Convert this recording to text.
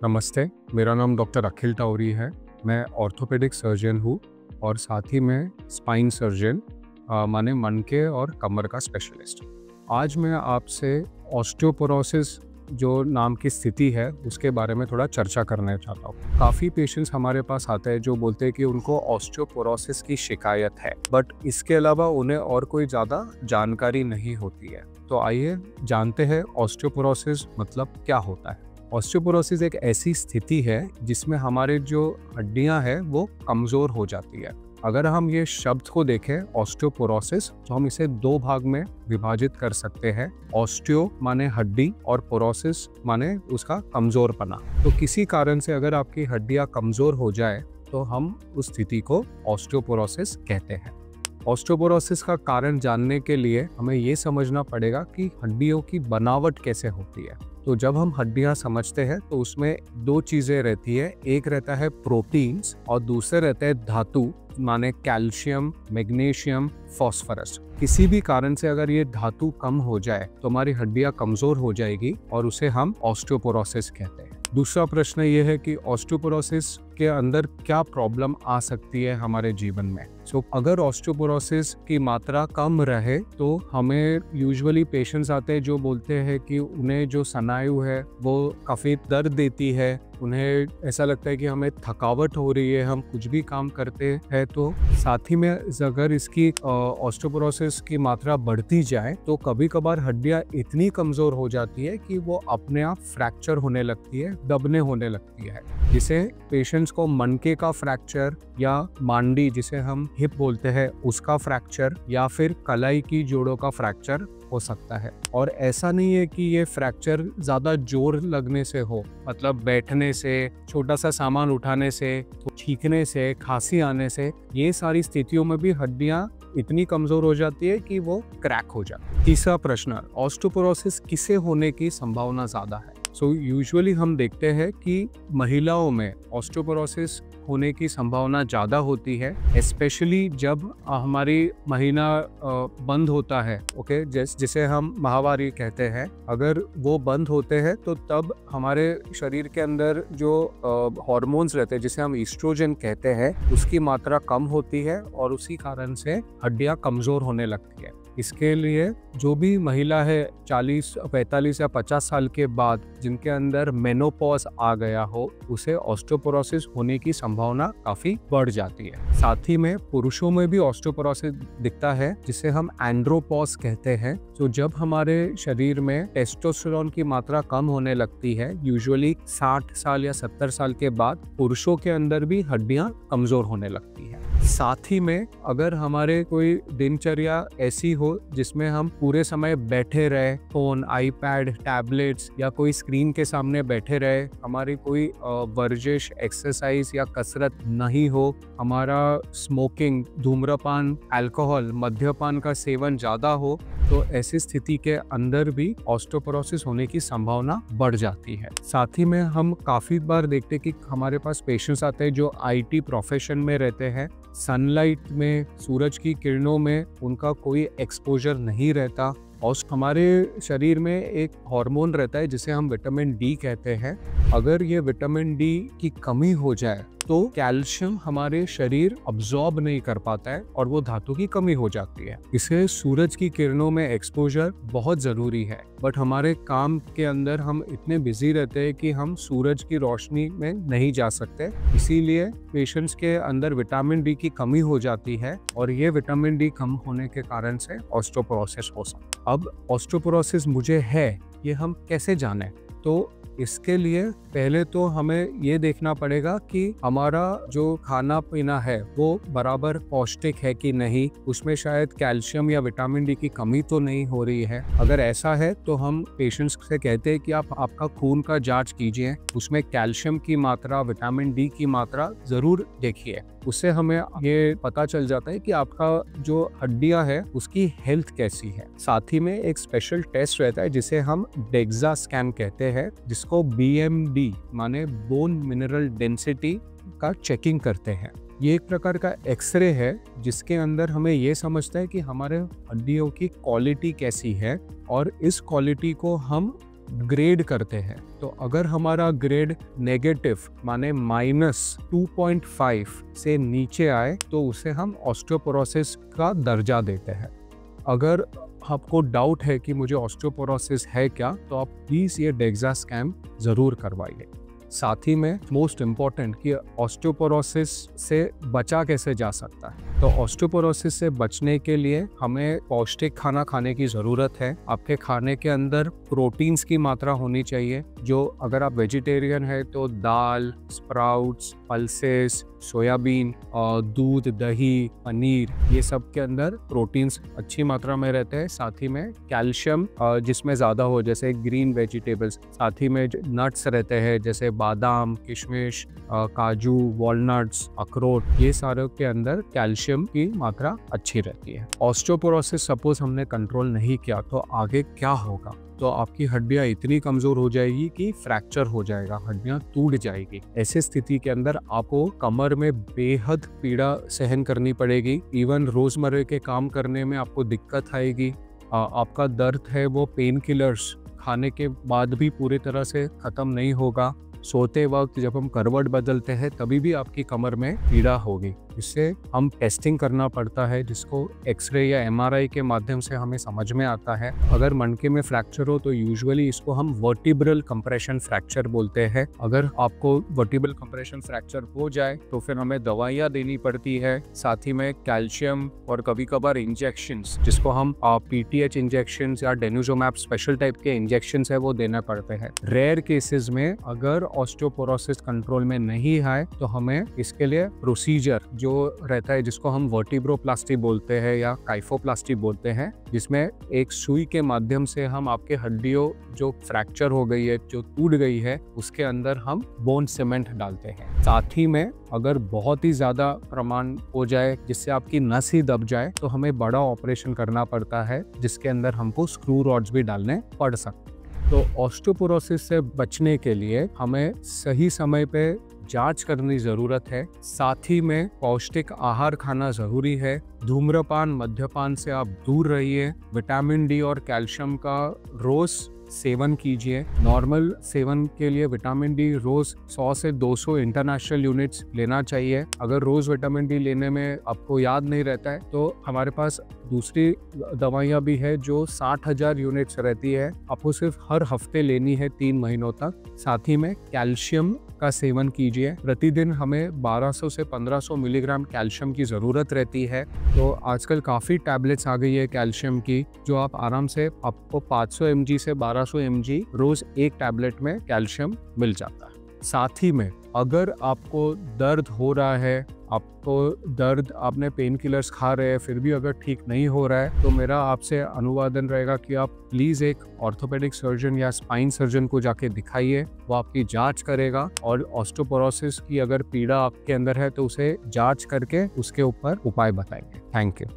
नमस्ते, मेरा नाम डॉक्टर अखिल टाउरी है। मैं ऑर्थोपेडिक सर्जन हूँ और साथ ही में स्पाइन सर्जन माने मन के और कमर का स्पेशलिस्ट। आज मैं आपसे ऑस्टियोपोरोसिस जो नाम की स्थिति है उसके बारे में थोड़ा चर्चा करना चाहता हूँ। काफ़ी पेशेंट्स हमारे पास आते हैं जो बोलते हैं कि उनको ऑस्टियोपोरोसिस की शिकायत है, बट इसके अलावा उन्हें और कोई ज़्यादा जानकारी नहीं होती है। तो आइए जानते हैं ऑस्टियोपोरोसिस मतलब क्या होता है। ऑस्टियोपोरोसिस एक ऐसी स्थिति है जिसमें हमारे जो हड्डियां हैं वो कमज़ोर हो जाती है। अगर हम ये शब्द को देखें ऑस्टियोपोरोसिस, तो हम इसे दो भाग में विभाजित कर सकते हैं। ऑस्टियो माने हड्डी और पोरोसिस माने उसका कमज़ोरपना। तो किसी कारण से अगर आपकी हड्डियां कमज़ोर हो जाए तो हम उस स्थिति को ऑस्टियोपोरोसिस कहते हैं। ऑस्टियोपोरोसिस का कारण जानने के लिए हमें ये समझना पड़ेगा कि हड्डियों की बनावट कैसे होती है। तो जब हम हड्डियां समझते हैं तो उसमें दो चीज़ें रहती है, एक रहता है प्रोटीन्स और दूसरे रहते हैं धातु माने कैल्शियम, मैग्नीशियम, फॉस्फोरस। किसी भी कारण से अगर ये धातु कम हो जाए तो हमारी हड्डियां कमज़ोर हो जाएगी और उसे हम ऑस्टियोपोरोसिस कहते हैं। दूसरा प्रश्न ये है कि ऑस्टियोपोरोसिस के अंदर क्या प्रॉब्लम आ सकती है हमारे जीवन में। अगर ऑस्टियोपोरोसिस की मात्रा कम रहे तो हमें यूजुअली पेशेंट्स आते हैं जो बोलते हैं कि उन्हें जो स्नायु है वो काफ़ी दर्द देती है, उन्हें ऐसा लगता है कि हमें थकावट हो रही है, हम कुछ भी काम करते हैं तो। साथ ही में अगर इसकी ऑस्टियोपोरोसिस की मात्रा बढ़ती जाए तो कभी कभार हड्डियां इतनी कमज़ोर हो जाती है कि वो अपने आप फ्रैक्चर होने लगती है, दबने होने लगती है, जिसे पेशेंट्स को मनके का फ्रैक्चर या मांडी जिसे हम हिप बोलते हैं उसका फ्रैक्चर या फिर कलाई की जोड़ों का फ्रैक्चर हो सकता है। और ऐसा नहीं है कि ये फ्रैक्चर ज़्यादा जोर लगने से हो, मतलब बैठने से, छोटा सा सामान उठाने से, छींकने से, खांसी आने से, ये सारी स्थितियों में भी हड्डियां इतनी कमज़ोर हो जाती है कि वो क्रैक हो जाती है। तीसरा प्रश्न, ऑस्टियोपोरोसिस किसे होने की संभावना ज़्यादा है। यूजुअली हम देखते हैं कि महिलाओं में ऑस्टियोपोरोसिस होने की संभावना ज़्यादा होती है, स्पेशली जब हमारी महीना बंद होता है, ओके, जिसे हम माहवारी कहते हैं। अगर वो बंद होते हैं तो तब हमारे शरीर के अंदर जो हार्मोन्स रहते हैं जिसे हम ईस्ट्रोजन कहते हैं उसकी मात्रा कम होती है और उसी कारण से हड्डियां कमज़ोर होने लगती है। इसके लिए जो भी महिला है 40, 45 या 50 साल के बाद जिनके अंदर मेनोपॉज आ गया हो, उसे ऑस्टियोपोरोसिस होने की संभावना काफ़ी बढ़ जाती है। साथ ही में पुरुषों में भी ऑस्टियोपोरोसिस दिखता है जिसे हम एंड्रोपॉज कहते हैं। तो जब हमारे शरीर में टेस्टोस्टेरोन की मात्रा कम होने लगती है, यूजुअली 60 साल या 70 साल के बाद, पुरुषों के अंदर भी हड्डियां कमज़ोर होने लगती है। साथ ही में अगर हमारे कोई दिनचर्या ऐसी हो जिसमें हम पूरे समय बैठे रहे, फोन, आईपैड, टैबलेट्स या कोई स्क्रीन के सामने बैठे रहे, हमारी कोई वर्जिश, एक्सरसाइज या कसरत नहीं हो, हमारा स्मोकिंग, धूम्रपान, अल्कोहल, मद्यपान का सेवन ज़्यादा हो, तो ऐसी स्थिति के अंदर भी ऑस्टियोपोरोसिस होने की संभावना बढ़ जाती है। साथ ही में हम काफ़ी बार देखते हैं कि हमारे पास पेशेंट्स आते हैं जो आईटी प्रोफेशन में रहते हैं, सनलाइट में, सूरज की किरणों में उनका कोई एक्सपोजर नहीं रहता और हमारे शरीर में एक हार्मोन रहता है जिसे हम विटामिन डी कहते हैं। अगर ये विटामिन डी की कमी हो जाए तो कैल्शियम हमारे शरीर अब्सॉर्ब नहीं कर पाता है और वो धातु की कमी हो जाती है। इसे सूरज की किरणों में एक्सपोजर बहुत ज़रूरी है, बट हमारे काम के अंदर हम इतने बिजी रहते हैं कि हम सूरज की रोशनी में नहीं जा सकते। इसीलिए पेशेंट्स के अंदर विटामिन डी की कमी हो जाती है और ये विटामिन डी कम होने के कारण से ऑस्टियोपोरोसिस हो सकता है। अब ऑस्टियोपोरोसिस मुझे है, ये हम कैसे जानें? तो इसके लिए पहले तो हमें ये देखना पड़ेगा कि हमारा जो खाना पीना है वो बराबर पौष्टिक है कि नहीं, उसमें शायद कैल्शियम या विटामिन डी की कमी तो नहीं हो रही है। अगर ऐसा है तो हम पेशेंट्स से कहते हैं कि आप आपका खून का जांच कीजिए, उसमें कैल्शियम की मात्रा, विटामिन डी की मात्रा ज़रूर देखिए। उससे हमें ये पता चल जाता है कि आपका जो हड्डियां है उसकी हेल्थ कैसी है। साथ ही में एक स्पेशल टेस्ट रहता है जिसे हम डेक्सा स्कैन कहते हैं, जिसको BMD माने बोन मिनरल डेंसिटी का चेकिंग करते हैं। ये एक प्रकार का एक्सरे है जिसके अंदर हमें ये समझता है कि हमारे हड्डियों की क्वालिटी कैसी है और इस क्वालिटी को हम ग्रेड करते हैं। तो अगर हमारा ग्रेड नेगेटिव माने -2.5 से नीचे आए तो उसे हम ऑस्टियोपोरोसिस का दर्जा देते हैं। अगर आपको डाउट है कि मुझे ऑस्टियोपोरोसिस है क्या, तो आप प्लीज़ ये डेक्सा स्कैन ज़रूर करवाइए। साथ ही में मोस्ट इम्पॉर्टेंट कि ऑस्टियोपोरोसिस से बचा कैसे जा सकता है। तो ऑस्टियोपोरोसिस से बचने के लिए हमें पौष्टिक खाना खाने की ज़रूरत है। आपके खाने के अंदर प्रोटीन्स की मात्रा होनी चाहिए, जो अगर आप वेजिटेरियन है तो दाल, स्प्राउट्स, पल्सेस, सोयाबीन, दूध, दही, पनीर, ये सब के अंदर प्रोटीन्स अच्छी मात्रा में रहते हैं। साथ ही में कैल्शियम जिसमें ज़्यादा हो, जैसे ग्रीन वेजिटेबल्स। साथ ही में नट्स रहते हैं जैसे बादाम, किशमिश, काजू, वॉलनट्स, अखरोट, ये सारे के अंदर कैल्शियम की मात्रा अच्छी रहती है। ऑस्टियोपोरोसिस सपोज हमने कंट्रोल नहीं किया तो आगे क्या होगा? तो आपकी हड्डियां इतनी कमजोर हो जाएगी कि फ्रैक्चर हो जाएगा, हड्डियां टूट जाएगी। ऐसी स्थिति के अंदर आपको कमर में बेहद पीड़ा सहन करनी पड़ेगी। इवन रोजमर्रा के काम करने में आपको दिक्कत आएगी। आपका दर्द है वो पेन किलर्स खाने के बाद भी पूरी तरह से खत्म नहीं होगा। सोते वक्त जब हम करवट बदलते हैं तभी भी आपकी कमर में पीड़ा होगी। इससे हम टेस्टिंग करना पड़ता है, जिसको एक्सरे या एमआरआई के माध्यम से हमें समझ में आता है। अगर मणके में फ्रैक्चर हो तो यूजुअली इसको हम वर्टिब्रल कंप्रेशन फ्रैक्चर बोलते हैं। अगर आपको वर्टिब्रल कंप्रेशन फ्रैक्चर हो जाए तो फिर हमें दवाइयाँ देनी पड़ती है। साथ ही में कैल्शियम और कभी कभार इंजेक्शंस, जिसको हम पीटीएच इंजेक्शंस या डेनुजोमैब स्पेशल टाइप के इंजेक्शंस है वो देना पड़ते हैं। रेयर केसेस में अगर ऑस्टियोपोरोसिस कंट्रोल में नहीं आए तो हमें इसके लिए प्रोसीजर जो रहता है, जिसको हम वर्टिब्रोप्लास्टी बोलते हैं या काइफोप्लास्टी बोलते हैं, जिसमें एक सुई के माध्यम से हम आपके हड्डियों जो फ्रैक्चर हो गई है, जो टूट गई है, उसके अंदर हम बोन सीमेंट डालते हैं। साथ ही में अगर बहुत ही ज़्यादा प्रमाण हो जाए जिससे आपकी नस ही दब जाए तो हमें बड़ा ऑपरेशन करना पड़ता है, जिसके अंदर हमको स्क्रू रॉड्स भी डालने पड़ सकते हैं। तो ऑस्टियोपोरोसिस से बचने के लिए हमें सही समय पे जांच करनी ज़रूरत है। साथ ही में पौष्टिक आहार खाना ज़रूरी है। धूम्रपान, मद्यपान से आप दूर रहिए। विटामिन डी और कैल्शियम का रोज़ सेवन कीजिए। नॉर्मल सेवन के लिए विटामिन डी रोज 100 से 200 इंटरनेशनल यूनिट्स लेना चाहिए। अगर रोज विटामिन डी लेने में आपको याद नहीं रहता है तो हमारे पास दूसरी दवाइयाँ भी है जो 60,000 यूनिट्स रहती है, आपको सिर्फ हर हफ्ते लेनी है 3 महीनों तक। साथ ही में कैल्शियम का सेवन कीजिए। प्रतिदिन हमें 1200 से 1500 मिलीग्राम कैल्शियम की ज़रूरत रहती है। तो आजकल काफ़ी टैबलेट्स आ गई है कैल्शियम की, जो आप आराम से, आपको 500 mg से 1200 mg रोज़ एक टैबलेट में कैल्शियम मिल जाता है। साथ ही में अगर आपको दर्द हो रहा है, आपने पेन किलर्स खा रहे हैं फिर भी अगर ठीक नहीं हो रहा है, तो मेरा आपसे अनुवादन रहेगा कि आप प्लीज़ एक ऑर्थोपेडिक सर्जन या स्पाइन सर्जन को जाके दिखाइए। वो आपकी जांच करेगा और ऑस्टियोपोरोसिस की अगर पीड़ा आपके अंदर है तो उसे जांच करके उसके ऊपर उपाय बताएंगे। Thank you.